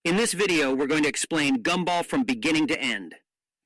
In this video, we're going to explain Gumball from beginning to end.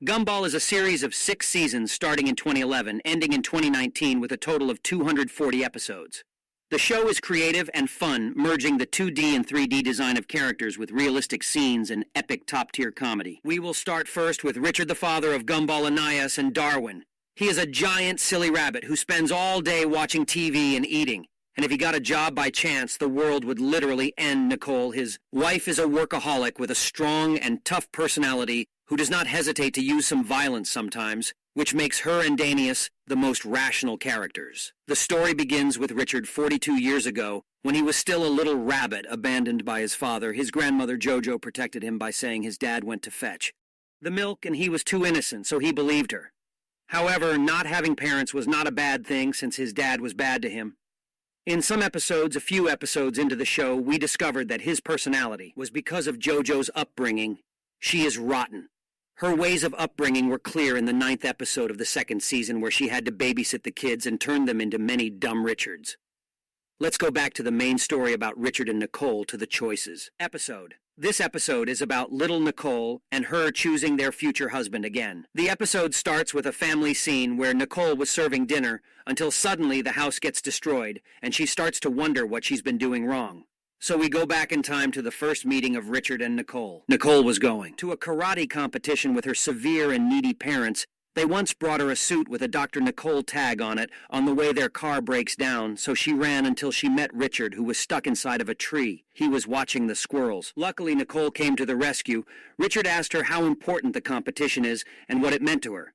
Gumball is a series of 6 seasons starting in 2011, ending in 2019 with a total of 240 episodes. The show is creative and fun, merging the 2D and 3D design of characters with realistic scenes and epic top-tier comedy. We will start first with Richard, the father of Gumball and Anais, and Darwin. He is a giant, silly rabbit who spends all day watching TV and eating. And if he got a job by chance, the world would literally end Nicole. His wife is a workaholic with a strong and tough personality who does not hesitate to use some violence sometimes, which makes her and Anais the most rational characters. The story begins with Richard 42 years ago, when he was still a little rabbit abandoned by his father. His grandmother Jojo protected him by saying his dad went to fetch the milk and he was too innocent, so he believed her. However, not having parents was not a bad thing since his dad was bad to him. In some episodes, a few episodes into the show, we discovered that his personality was because of Jojo's upbringing. She is rotten. Her ways of upbringing were clear in the 9th episode of the 2nd season, where she had to babysit the kids and turn them into many dumb Richards. Let's go back to the main story about Richard and Nicole, to the choices. This episode is about little Nicole and her choosing their future husband again. The episode starts with a family scene where Nicole was serving dinner until suddenly the house gets destroyed and she starts to wonder what she's been doing wrong. So we go back in time to the first meeting of Richard and Nicole. Nicole was going to a karate competition with her severe and needy parents. They once brought her a suit with a Dr. Nicole tag on it. On the way, their car breaks down, so she ran until she met Richard, who was stuck inside of a tree. He was watching the squirrels. Luckily, Nicole came to the rescue. Richard asked her how important the competition is and what it meant to her.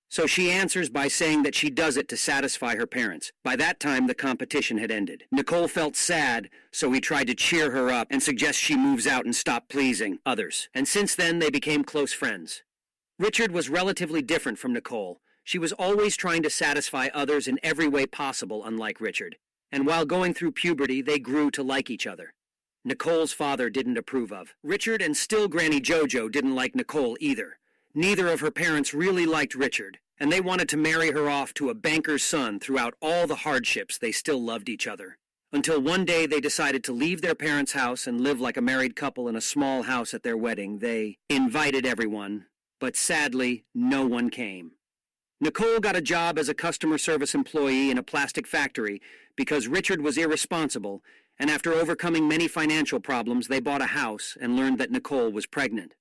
So she answers by saying that she does it to satisfy her parents. By that time, the competition had ended. Nicole felt sad, so he tried to cheer her up and suggest she moves out and stop pleasing others. And since then, they became close friends. Richard was relatively different from Nicole. She was always trying to satisfy others in every way possible, unlike Richard. And while going through puberty, they grew to like each other. Nicole's father didn't approve of Richard, and still Granny Jojo didn't like Nicole either. Neither of her parents really liked Richard, and they wanted to marry her off to a banker's son. Throughout all the hardships, they still loved each other. Until one day they decided to leave their parents' house and live like a married couple in a small house at their wedding. They invited everyone, but sadly, no one came. Nicole got a job as a customer service employee in a plastic factory because Richard was irresponsible, and after overcoming many financial problems, they bought a house and learned that Nicole was pregnant.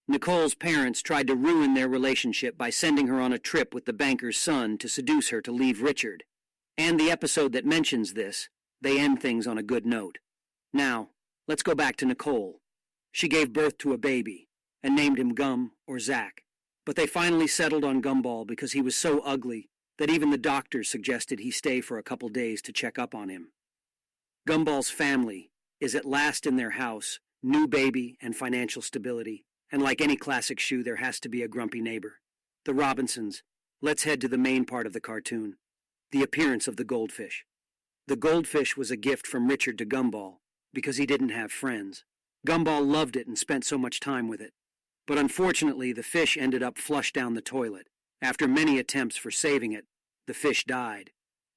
Nicole's parents tried to ruin their relationship by sending her on a trip with the banker's son to seduce her to leave Richard. And the episode that mentions this, they end things on a good note. Now, let's go back to Nicole. She gave birth to a baby and named him Gum or Zach. But they finally settled on Gumball because he was so ugly that even the doctors suggested he stay for a couple days to check up on him. Gumball's family is at last in their house, new baby and financial stability. And like any classic shoe, there has to be a grumpy neighbor. The Robinsons. Let's head to the main part of the cartoon. The appearance of the goldfish. The goldfish was a gift from Richard to Gumball because he didn't have friends. Gumball loved it and spent so much time with it. But unfortunately, the fish ended up flushed down the toilet. After many attempts for saving it, the fish died.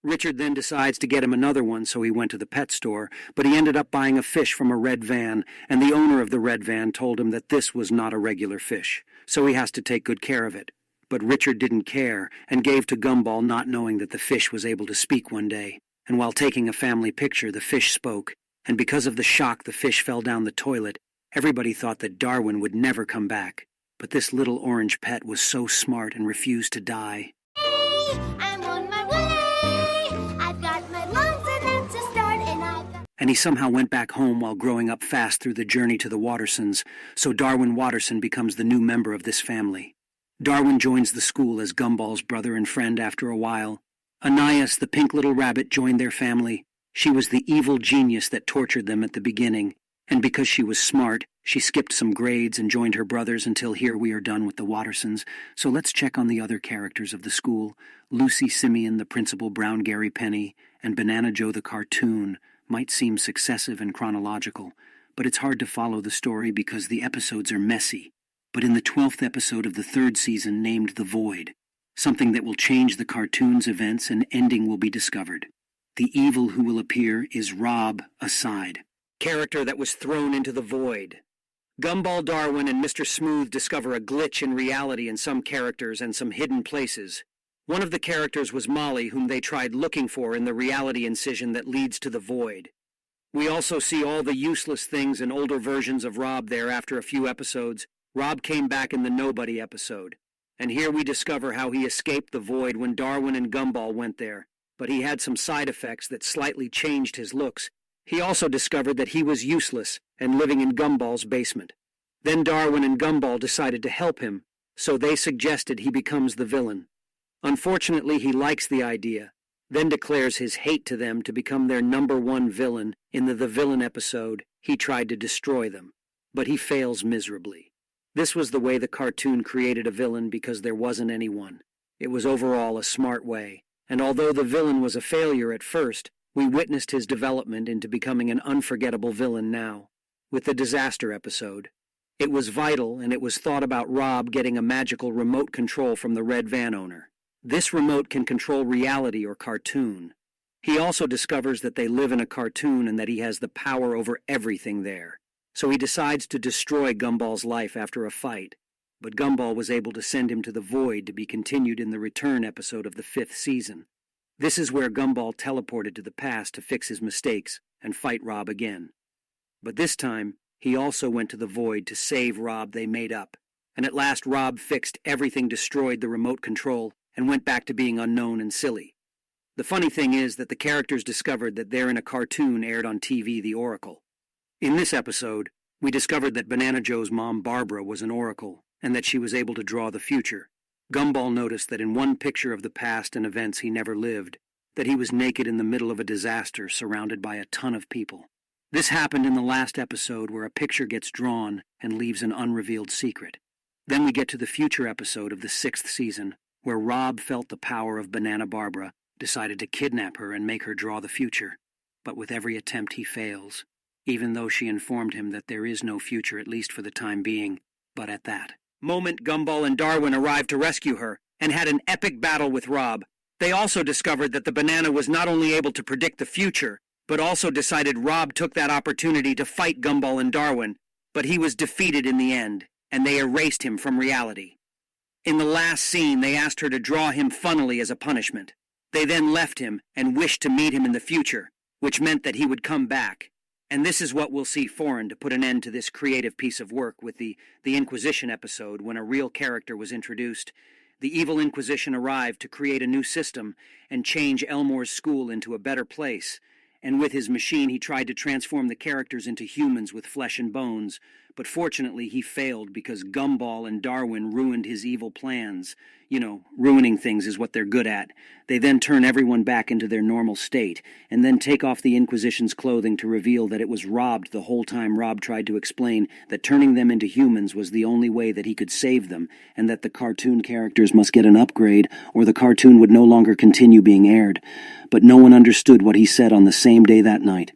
Richard then decides to get him another one, so he went to the pet store, but he ended up buying a fish from a red van, and the owner of the red van told him that this was not a regular fish, so he has to take good care of it. But Richard didn't care and gave to Gumball, not knowing that the fish was able to speak one day. And while taking a family picture, the fish spoke, and because of the shock the fish fell down the toilet, everybody thought that Darwin would never come back. But this little orange pet was so smart and refused to die. Hey, I'm on my way. I've got my lungs and that's a start, and he somehow went back home while growing up fast through the journey to the Wattersons, so Darwin Watterson becomes the new member of this family. Darwin joins the school as Gumball's brother and friend after a while. Anais, the pink little rabbit, joined their family. She was the evil genius that tortured them at the beginning, and because she was smart, she skipped some grades and joined her brothers until here we are done with the Wattersons. So let's check on the other characters of the school. Lucy Simeon, the principal, Brown Gary Penny, and Banana Joe the cartoon might seem successive and chronological, but it's hard to follow the story because the episodes are messy. But in the 12th episode of the 3rd season, named The Void, something that will change the cartoon's events and ending will be discovered. The evil who will appear is Rob Aside, character that was thrown into the void. Gumball, Darwin, and Mr. Smooth discover a glitch in reality in some characters and some hidden places. One of the characters was Molly, whom they tried looking for in the reality incision that leads to the void. We also see all the useless things and older versions of Rob there after a few episodes. Rob came back in the Nobody episode. And here we discover how he escaped the void when Darwin and Gumball went there, but he had some side effects that slightly changed his looks. He also discovered that he was useless and living in Gumball's basement. Then Darwin and Gumball decided to help him, so they suggested he becomes the villain. Unfortunately, he likes the idea, then declares his hate to them to become their #1 villain. In the Villain episode, he tried to destroy them, but he fails miserably. This was the way the cartoon created a villain because there wasn't anyone. It was overall a smart way, and although the villain was a failure at first, we witnessed his development into becoming an unforgettable villain now. With the Disaster episode, it was vital, and it was thought about Rob getting a magical remote control from the red van owner. This remote can control reality or cartoon. He also discovers that they live in a cartoon and that he has the power over everything there. So he decides to destroy Gumball's life after a fight. But Gumball was able to send him to the void to be continued in the Return episode of the 5th season. This is where Gumball teleported to the past to fix his mistakes and fight Rob again. But this time, he also went to the void to save Rob they made up. And at last Rob fixed everything, destroyed the remote control, and went back to being unknown and silly. The funny thing is that the characters discovered that they're in a cartoon aired on TV, The Oracle. In this episode, we discovered that Banana Joe's mom, Barbara, was an oracle, and that she was able to draw the future. Gumball noticed that in one picture of the past and events he never lived, that he was naked in the middle of a disaster surrounded by a ton of people. This happened in the last episode where a picture gets drawn and leaves an unrevealed secret. Then we get to the future episode of the 6th season, where Rob felt the power of Banana Barbara, decided to kidnap her and make her draw the future. But with every attempt he fails, even though she informed him that there is no future, at least for the time being. But at that moment, Gumball and Darwin arrived to rescue her and had an epic battle with Rob. They also discovered that the banana was not only able to predict the future, but also decided Rob took that opportunity to fight Gumball and Darwin, but he was defeated in the end, and they erased him from reality. In the last scene, they asked her to draw him funnily as a punishment. They then left him and wished to meet him in the future, which meant that he would come back. And this is what we'll see foreign to put an end to this creative piece of work with the Inquisition episode, when a real character was introduced. The evil Inquisition arrived to create a new system and change Elmore's school into a better place. And with his machine, he tried to transform the characters into humans with flesh and bones. But fortunately, he failed because Gumball and Darwin ruined his evil plans. You know, ruining things is what they're good at. They then turn everyone back into their normal state, and then take off the Inquisition's clothing to reveal that it was Rob the whole time. Rob tried to explain that turning them into humans was the only way that he could save them, and that the cartoon characters must get an upgrade, or the cartoon would no longer continue being aired. But no one understood what he said on the same day that night.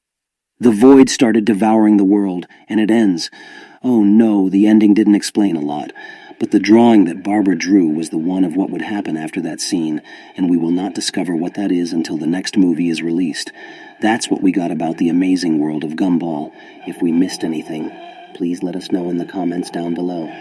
The void started devouring the world, and it ends. Oh no, the ending didn't explain a lot, but the drawing that Barbara drew was the one of what would happen after that scene, and we will not discover what that is until the next movie is released. That's what we got about the amazing world of Gumball. If we missed anything, please let us know in the comments down below.